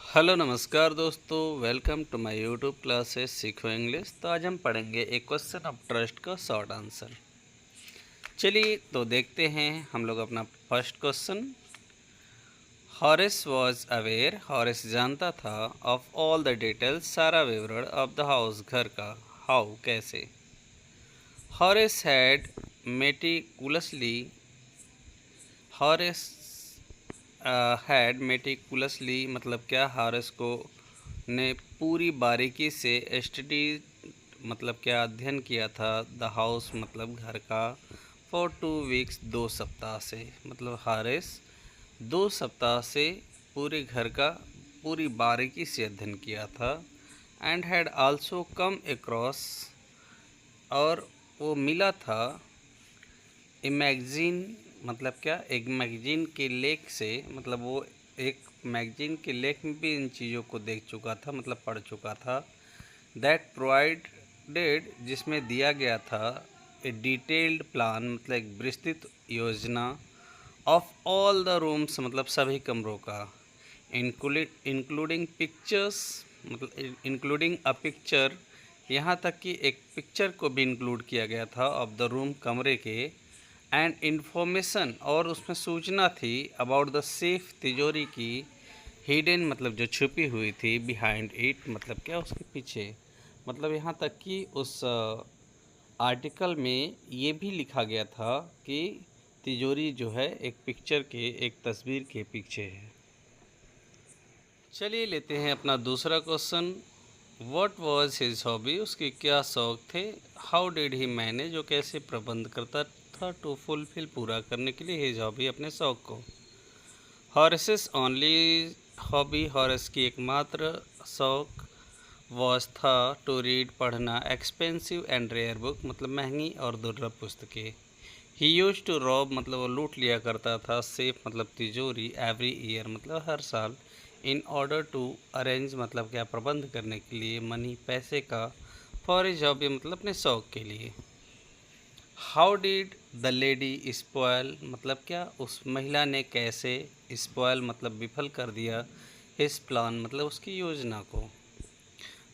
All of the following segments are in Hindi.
हेलो नमस्कार दोस्तों, welcome to my YouTube classes सीखो इंग्लिश। तो आज हम पढ़ेंगे एक क्वेश्चन ऑफ ट्रस्ट का शॉर्ट आंसर। चलिए तो देखते हैं हम लोग अपना first question. Horace was aware, Horace जानता था, ऑफ ऑल द डिटेल्स सारा विवरण, ऑफ द हाउस घर का। हाउ कैसे। Horace had meticulously, Horace had meticulously मतलब क्या, हॉरेस को ने पूरी बारीकी से स्टडी मतलब क्या अध्ययन किया था, द हाउस मतलब घर का, फॉर 2 वीक्स 2 सप्ताह से, मतलब हारिस 2 सप्ताह से पूरे घर का पूरी बारीकी से अध्ययन किया था। And had also come across, और वो मिला था, ए मैगजीन मतलब क्या, एक मैगजीन के लेख से, मतलब वो एक मैगजीन के लेख में भी इन चीज़ों को देख चुका था, मतलब पढ़ चुका था। दैट प्रोवाइडेड जिसमें दिया गया था, ए डिटेल्ड प्लान मतलब एक विस्तृत योजना, ऑफ ऑल द रूम्स मतलब सभी कमरों का, इंक्लूडिंग पिक्चर्स मतलब इंक्लूडिंग अ पिक्चर, यहाँ तक कि एक पिक्चर को भी इंक्लूड किया गया था ऑफ द रूम कमरे के। एंड इंफॉर्मेशन और उसमें सूचना थी, अबाउट द सेफ तिजोरी की, हिडन मतलब जो छुपी हुई थी, बिहाइंड इट मतलब क्या उसके पीछे, मतलब यहाँ तक कि उस आर्टिकल में ये भी लिखा गया था कि तिजोरी जो है एक पिक्चर के, एक तस्वीर के पीछे है। चलिए लेते हैं अपना दूसरा question. What was his hobby, उसके क्या शौक थे। हाउ डिड ही मैनेज, जो कैसे प्रबंध करता था, टू फुलफिल पूरा करने के लिए हिज हॉबी अपने शौक को। हॉरेसिस ओनली हॉबी, हॉरेस की एकमात्र शौक, वॉज था, टू रीड पढ़ना, एक्सपेंसिव एंड रेयर बुक मतलब महंगी और दुर्लभ पुस्तकें। ही यूज टू रॉब मतलब वो लूट लिया करता था, सेफ मतलब तिजोरी, एवरी ईयर मतलब हर साल, इन ऑर्डर टू अरेंज मतलब क्या प्रबंध करने के लिए, मनी पैसे का, फॉर हिज हॉबी मतलब अपने शौक के लिए। How did the lady spoil मतलब क्या, उस महिला ने कैसे, स्पॉयल मतलब विफल कर दिया, हिज प्लान मतलब उसकी योजना को।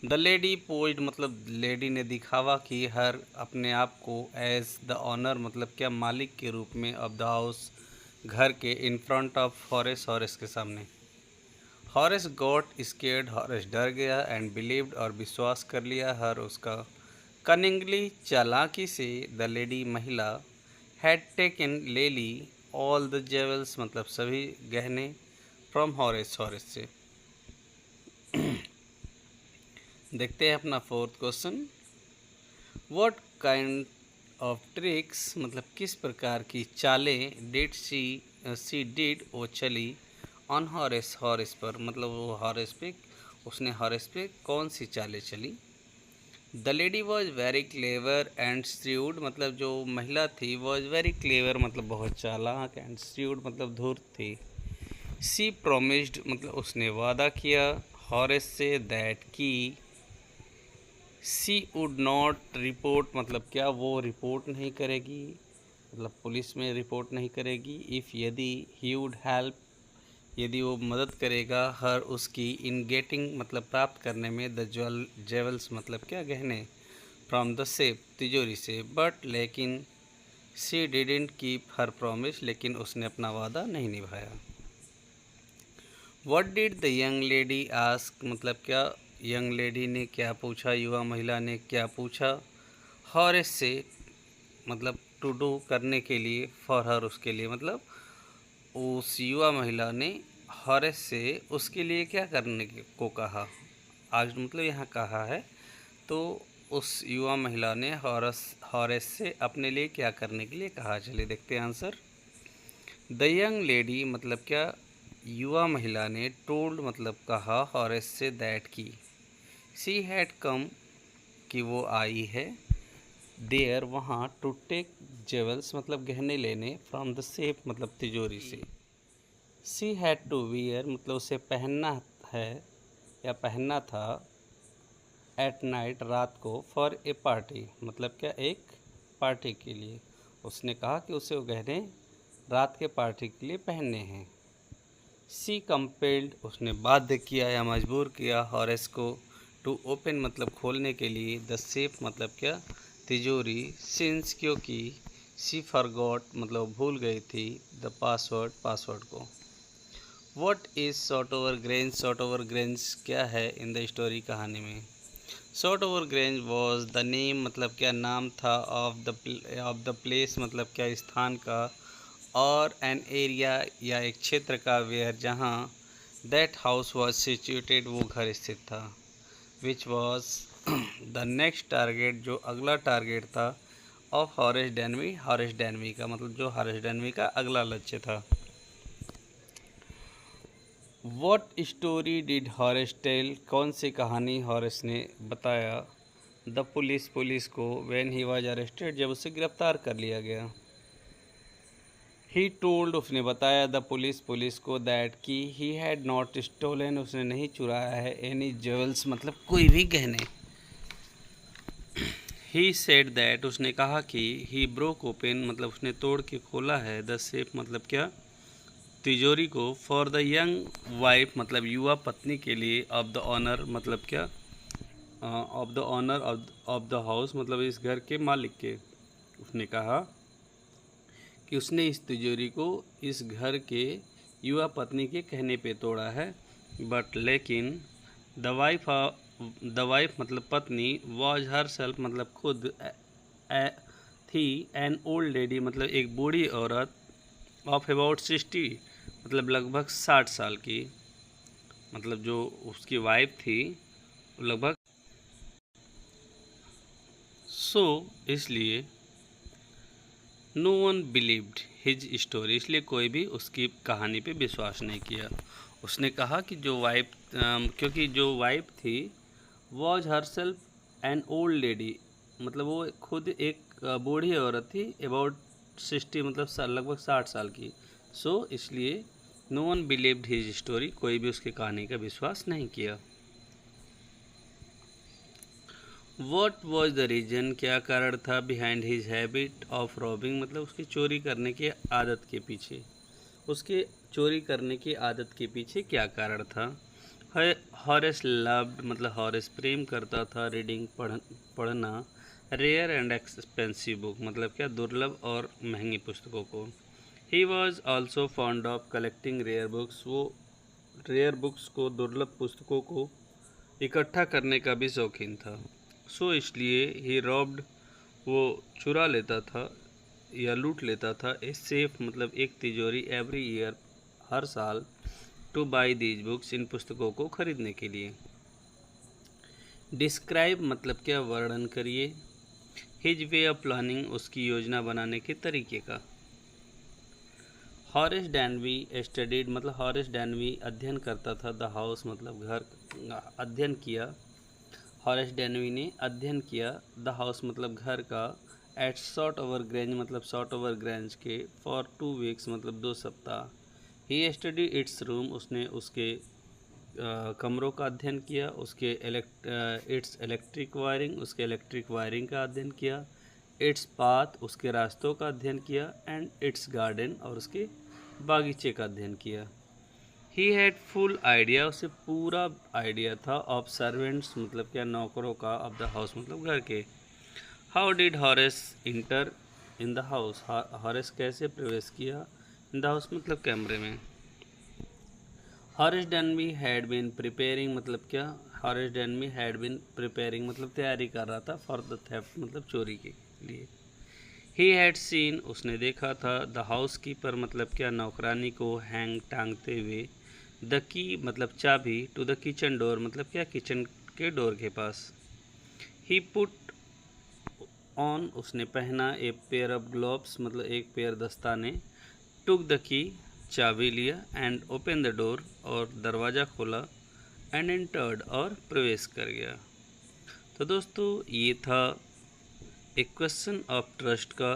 द लेडी पोज्ड मतलब लेडी ने दिखावा की, हर अपने आप को, एज द ऑनर मतलब क्या मालिक के रूप में, ऑफ द हाउस घर के, in front of Horace Horace के सामने। हॉरेस गॉट स्केर्ड हॉरेस डर गया, एंड बिलीव्ड और विश्वास कर लिया, हर उसका। कनिंगली चालाकी से, द लेडी महिला, हैड टेकन ले ली, ऑल द जेवल्स मतलब सभी गहने, फ्रॉम हॉरेस हॉरेस से। देखते हैं अपना fourth question. What kind of tricks मतलब किस प्रकार की चालें डिड सी डिड वो चली, ऑन हॉरेस हॉरेस पर मतलब वो हॉरेस पे, उसने हॉरेस पे कौन सी चालें चली। The lady was very clever and shrewd मतलब जो महिला थी, वॉज वेरी क्लेवर मतलब बहुत चालाक, एंड श्रीउड मतलब धूर्त थी। सी प्रोमिस्ड मतलब उसने वादा किया, हॉरेस से, दैट की, सी वुड नॉट रिपोर्ट मतलब क्या वो रिपोर्ट नहीं करेगी, मतलब पुलिस में रिपोर्ट नहीं करेगी, इफ़ यदि, ही वुड हेल्प यदि वो मदद करेगा, हर उसकी, इन गेटिंग मतलब प्राप्त करने में, द जेवल्स मतलब क्या गहने, फ्रॉम द सेफ तिजोरी से, बट लेकिन, सी डिडेंट कीप हर प्रॉमिस लेकिन उसने अपना वादा नहीं निभाया। What did the young lady ask मतलब क्या यंग लेडी ने क्या पूछा, युवा महिला ने क्या पूछा, हॉरेस से मतलब टू डू करने के लिए, फॉर हर उसके लिए, मतलब उस युवा महिला ने हॉरेस से उसके लिए क्या करने को कहा, आज मतलब यहाँ कहा है, तो उस युवा महिला ने हॉरेस से अपने लिए क्या करने के लिए कहा। चलिए देखते हैं आंसर। द यंग लेडी मतलब क्या, युवा महिला ने, टोल्ड मतलब कहा, हॉरेस से, दैट की, सी हैड कम कि वो आई है, देयर वहाँ, टू टेक जेवल्स मतलब गहने लेने, फ्रॉम द सेफ मतलब तिजोरी से। सी हैड टू वियर मतलब उसे पहनना है या पहनना था, एट नाइट रात को, फॉर ए पार्टी मतलब क्या एक पार्टी के लिए, उसने कहा कि उसे वो गहने रात के पार्टी के लिए पहनने हैं। सी कंपेल्ड, उसने बाध्य किया या मजबूर किया हॉरेस को टू ओपन मतलब खोलने के लिए द सेफ मतलब क्या तिजोरी, सिंस क्योंकि सी फॉरगॉट मतलब भूल गई थी द पासवर्ड को। What is short over grange, short over grange क्या है इन द स्टोरी कहानी में। Short over grange was the name मतलब क्या नाम था ऑफ द प्लेस मतलब क्या स्थान का, और एन एरिया या एक क्षेत्र का वेयर जहाँ दैट हाउस वॉज सिचुएटेड वो घर स्थित था, which was the next target जो अगला टारगेट था ऑफ हॉरेस डैनवी का मतलब जो हॉरेस डैनवी का अगला लक्ष्य था। What story did Horace tell, कौन सी कहानी हॉरेस ने बताया द पुलिस को व्हेन ही वाज अरेस्टेड, जब उसे गिरफ्तार कर लिया गया। ही टोल्ड, उसने बताया द पुलिस को दैट कि ही हैड नॉट स्टोलन, उसने नहीं चुराया है एनी ज्वेल्स मतलब कोई भी गहने। ही सेड दैट, उसने कहा कि ही ब्रोक ओपन मतलब उसने तोड़ के खोला है द सेफ मतलब क्या तिजोरी को, फॉर द यंग वाइफ मतलब युवा पत्नी के लिए, ऑफ द ऑनर मतलब क्या of the honour of the house मतलब इस घर के मालिक के। उसने कहा कि उसने इस तिजोरी को इस घर के युवा पत्नी के कहने पे तोड़ा है, बट लेकिन द वाइफ मतलब पत्नी, वॉज हर सेल्फ मतलब खुद थी एन ओल्ड लेडी मतलब एक बूढ़ी औरत, ऑफ अबाउट 60 मतलब लगभग 60 साल की, मतलब जो उसकी वाइफ थी लगभग। सो इसलिए no one believed his story, इसलिए कोई भी उसकी कहानी पे विश्वास नहीं किया। उसने कहा कि जो वाइफ क्योंकि जो वाइफ थी was her self an old lady मतलब वो खुद एक बूढ़ी औरत थी, अबाउट 60 मतलब लगभग 60 साल की। सो इसलिए no one believed his story, कोई भी उसकी कहानी का विश्वास नहीं किया। वॉट वॉज द रीजन, क्या कारण था behind his habit of robbing मतलब उसकी चोरी करने की आदत के पीछे, उसके चोरी करने की आदत के पीछे क्या कारण था। हॉरेस लव्ड मतलब हॉरेस प्रेम करता था रीडिंग पढ़ना, रेयर एंड एक्सपेंसिव बुक मतलब क्या दुर्लभ और महंगी पुस्तकों को। He was also fond of collecting rare books, वो रेयर बुक्स को दुर्लभ पुस्तकों को इकट्ठा करने का भी शौकीन था। सो इसलिए ही रॉब्ड, वो चुरा लेता था या लूट लेता था ए सेफ मतलब एक तिजोरी एवरी ईयर हर साल, टू बाई दीज बुक्स इन पुस्तकों को खरीदने के लिए। डिस्क्राइब मतलब क्या वर्णन करिए, हिज वे ऑफ प्लानिंग उसकी योजना बनाने के तरीके का। हॉरेस डैनवी स्टडीड मतलब हॉरेस डैनवी अध्ययन करता था द हाउस मतलब घर, अध्ययन किया हॉरेस डैनवी ने अध्ययन किया द हाउस मतलब घर का, एट शॉर्ट ओवर ग्रेंज मतलब शॉर्ट ओवर ग्रेंज के, फॉर 2 वीक्स मतलब 2 सप्ताह। ही स्टडी इट्स रूम, उसने उसके कमरों का अध्ययन किया, उसके इट्स इलेक्ट्रिक वायरिंग उसके इलेक्ट्रिक वायरिंग का अध्ययन किया, इट्स पाथ उसके रास्तों का अध्ययन किया, एंड इट्स गार्डन और उसके बागीचे का अध्ययन किया। ही हैड फुल आइडिया, उसे पूरा आइडिया था, ऑफ सर्वेंट्स मतलब क्या नौकरों का, ऑफ द हाउस मतलब घर के। How did Horace inter in the house, Horace कैसे प्रवेश किया इन द हाउस मतलब कमरे में। हॉरेस डैनवी हैड बीन प्रिपेयरिंग मतलब क्या हॉरेस डैनवी हैड बीन प्रिपेयरिंग मतलब तैयारी कर रहा था, फॉर द थेफ्ट मतलब चोरी के लिए। ही हैड सीन, उसने देखा था द हाउस कीपर मतलब क्या नौकरानी को हैंग टांगते हुए, द की मतलब चाबी, टू द किचन डोर मतलब क्या किचन के डोर के पास। ही पुट ऑन, उसने पहना ए पेयर ऑफ ग्लोव्स मतलब एक पेयर दस्ताने, टुक द की, चाबी लिया, एंड ओपन द डोर और दरवाज़ा खोला, एंड एंटर्ड और प्रवेश कर गया। तो दोस्तों ये था एक क्वेश्चन ऑफ ट्रस्ट का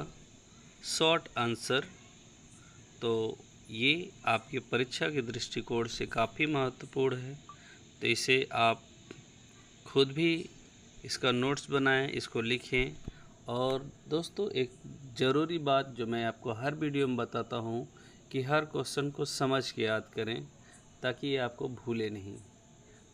शॉर्ट आंसर। तो ये आपके परीक्षा के दृष्टिकोण से काफ़ी महत्वपूर्ण है, तो इसे आप खुद भी इसका नोट्स बनाएं, इसको लिखें। और दोस्तों एक ज़रूरी बात जो मैं आपको हर वीडियो में बताता हूँ कि हर क्वेश्चन को समझ के याद करें, ताकि ये आपको भूले नहीं।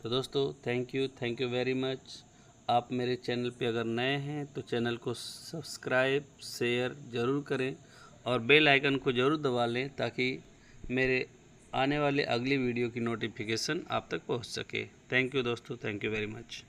तो दोस्तों थैंक यू वेरी मच। आप मेरे चैनल पे अगर नए हैं तो चैनल को सब्सक्राइब शेयर ज़रूर करें और बेल आइकन को ज़रूर दबा लें ताकि मेरे आने वाले अगली वीडियो की नोटिफिकेशन आप तक पहुंच सके। थैंक यू दोस्तों, थैंक यू वेरी मच।